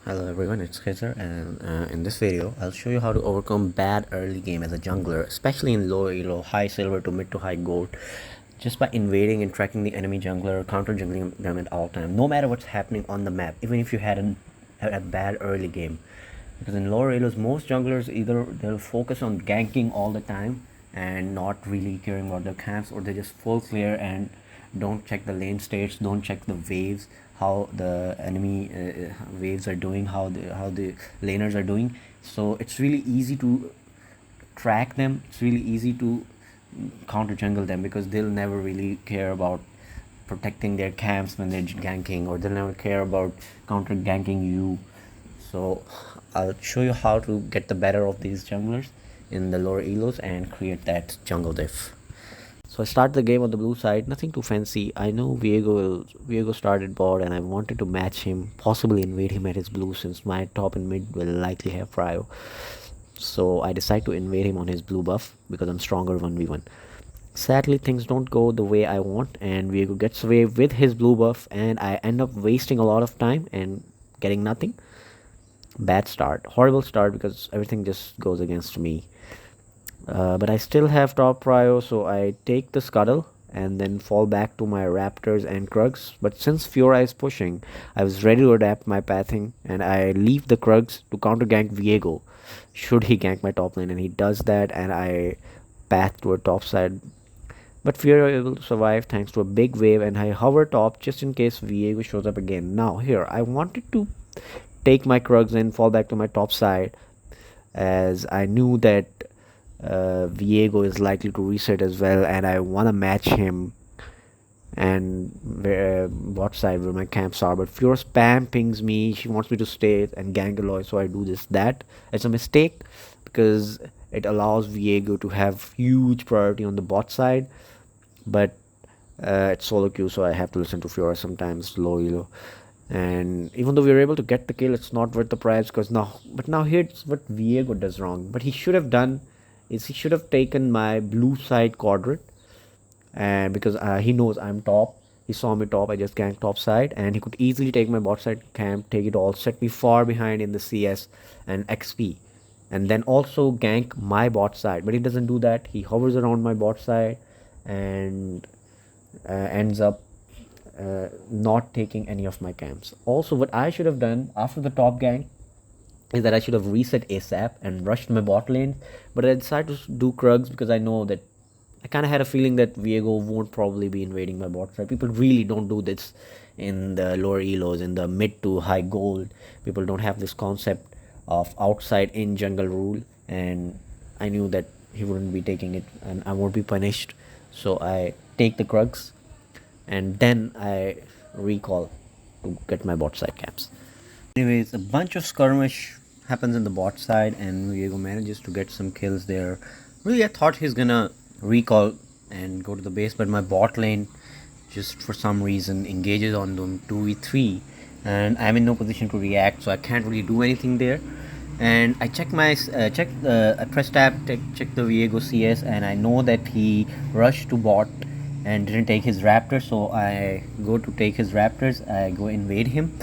Hello everyone, it's Kaiser, and in this video I'll show you how to overcome bad early game as a jungler, especially in low elo, high silver to mid to high gold, just by invading and tracking the enemy jungler or counter jungling them at all time, no matter what's happening on the map, even if you had a bad early game. Because in lower elos, most junglers either they'll focus on ganking all the time and not really caring about their camps, or they just full clear and don't check the lane states, don't check the waves, how the enemy waves are doing, how the laners are doing. So it's really easy to track them. It's really easy to counter jungle them because they'll never really care about protecting their camps when they're ganking, or they'll never care about counter ganking you. So I'll show you how to get the better of these junglers in the lower elos and create that jungle diff. So I start the game on the blue side, nothing too fancy. I know Viego started bot and I wanted to match him, possibly invade him at his blue since my top and mid will likely have prio. So I decide to invade him on his blue buff because I'm stronger 1v1. Sadly, things don't go the way I want, and Viego gets away with his blue buff, and I end up wasting a lot of time and getting nothing. Bad start, horrible start because everything just goes against me. But I still have top prio, so I take the scuttle and then fall back to my raptors and krugs. But since Fiora is pushing, I was ready to adapt my pathing, and I leave the krugs to counter gank Viego should he gank my top lane, and he does that, and I path toward top side. But Fiora is able to survive thanks to a big wave, and I hover top just in case Viego shows up again. Now here I wanted to take my krugs and fall back to my top side, as I knew that Viego is likely to reset as well, and I want to match him and bot side where my camps are. But Fiora spam pings me. She wants me to stay and gank Eloy, so I do this. That it's a mistake because it allows Viego to have huge priority on the bot side, but it's solo queue, so I have to listen to Fiora sometimes low elo. And even though we were able to get the kill, it's not worth the price because now. But now here's what Viego does wrong. But he should have done is he should have taken my blue side quadrant, and because he knows I'm top, he saw me top. I just ganked top side, and he could easily take my bot side camp, take it all, set me far behind in the CS and XP, and then also gank my bot side. But he doesn't do that. He hovers around my bot side and ends up not taking any of my camps. Also, what I should have done after the top gank is that I should have reset ASAP and rushed my bot lane, but I decided to do Krugs because I know that I kind of had a feeling that Viego won't probably be invading my bot side. People really don't do this in the lower elos, in the mid to high gold. People don't have this concept of outside in jungle rule, and I knew that he wouldn't be taking it and I won't be punished. So I take the Krugs and then I recall to get my bot side camps. Anyways, a bunch of skirmish happens in the bot side, and Viego manages to get some kills there. Really, I thought he's gonna recall and go to the base, but my bot lane just for some reason engages on them 2v3, and I'm in no position to react, so I can't really do anything there. And I check my I press tab, check the Viego CS, and I know that he rushed to bot and didn't take his raptors, so I go to take his raptors. I go invade him,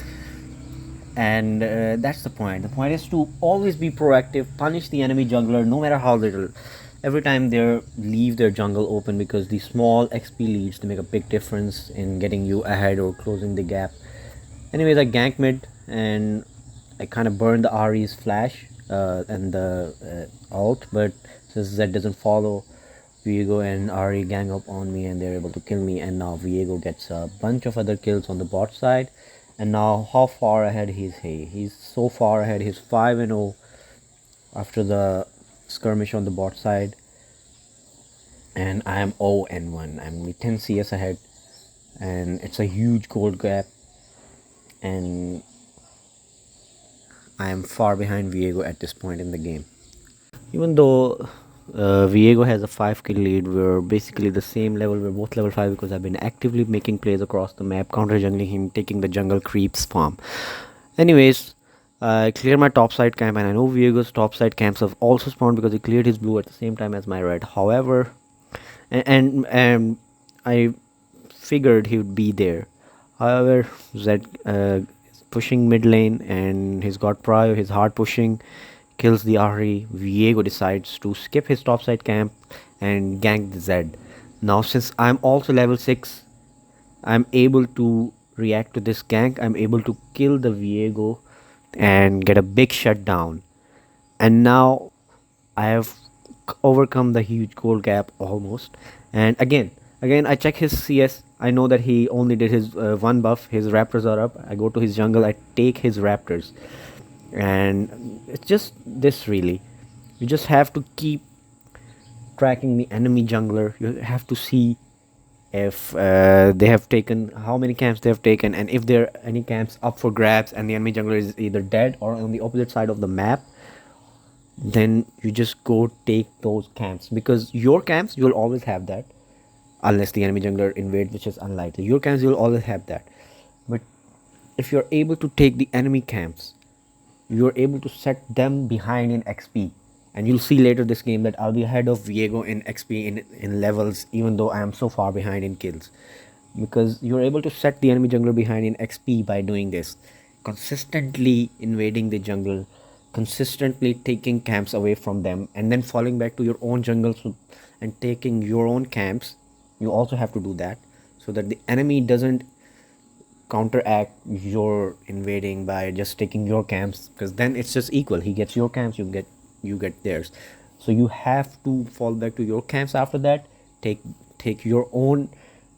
and that's the point. The point is to always be proactive, punish the enemy jungler no matter how little. Every time they leave their jungle open, because the small XP leads to make a big difference in getting you ahead or closing the gap. Anyways, I gank mid and I kind of burn the Ari's flash and the ult, but since that doesn't follow, Viego and Ari gang up on me and they're able to kill me, and now Viego gets a bunch of other kills on the bot side. And now how far ahead is he? He's so far ahead. He's 5-0 after the skirmish on the bot side, and I am 0-1. I'm only 10 CS ahead, and it's a huge gold gap, and I am far behind Viego at this point in the game. Even though Viego has a 5 kill lead, we're basically the same level. We're both level 5 because I've been actively making plays across the map, counter jungling him, taking the jungle creeps farm. Anyways, I clear my top side camp, and I know Viego's top side camps have also spawned because he cleared his blue at the same time as my red. However, and I figured he would be there. However, Zed pushing mid lane, and he's got prio. He's hard pushing, kills the Ahri. Viego decides to skip his topside camp and gank the Zed. Now, since I'm also level 6, I'm able to react to this gank. I'm able to kill the Viego and get a big shutdown. And now I have overcome the huge gold gap almost. And again, I check his CS. I know that he only did his one buff. His raptors are up. I go to his jungle. I take his raptors, and it's just this really. You just have to keep tracking the enemy jungler. You have to see if they have taken how many camps they have taken, and if there are any camps up for grabs and the enemy jungler is either dead or on the opposite side of the map, then you just go take those camps, because your camps you'll always have that, unless the enemy jungler invades, which is unlikely. Your camps you'll always have that. But if you're able to take the enemy camps, you're able to set them behind in XP. And you'll see later this game that I'll be ahead of Viego in XP, in levels, even though I am so far behind in kills. Because you're able to set the enemy jungler behind in XP by doing this. Consistently invading the jungle, consistently taking camps away from them, and then falling back to your own jungle and taking your own camps. You also have to do that so that the enemy doesn't counteract your invading by just taking your camps, because then it's just equal. He gets your camps, you get theirs. So you have to fall back to your camps after that. Take your own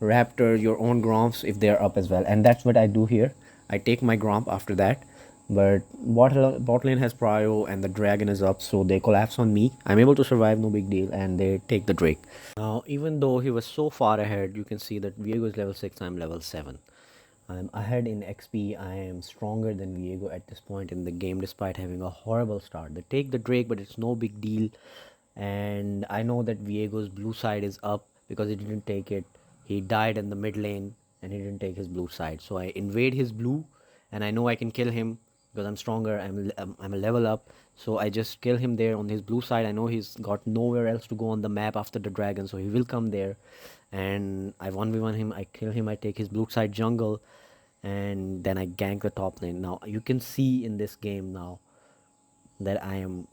raptor, your own gromps if they're up as well, and that's what I do here. I take my gromp after that. But bot lane has prio and the dragon is up, so they collapse on me. I'm able to survive, no big deal, and they take the drake. Now, even though he was so far ahead, you can see that Viego is level 6, I'm level 7. I'm ahead in XP. I am stronger than Viego at this point in the game, despite having a horrible start. They take the Drake, but it's no big deal. And I know that Viego's blue side is up because he didn't take it. He died in the mid lane and he didn't take his blue side. So I invade his blue, and I know I can kill him because I'm stronger. I'm a level up. So I just kill him there on his blue side. I know he's got nowhere else to go on the map after the dragon, so he will come there. And I 1v1 him. I kill him. I take his blue side jungle, and then I gank the top lane. Now you can see in this game now that I am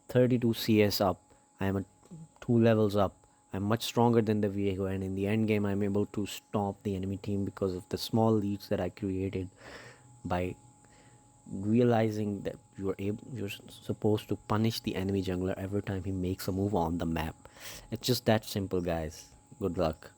32 CS up. I am 2 levels up. I'm much stronger than the Viego, and in the end game I'm able to stop the enemy team because of the small leads that I created by realizing that you're supposed to punish the enemy jungler every time he makes a move on the map. It's just that simple, guys. Good luck.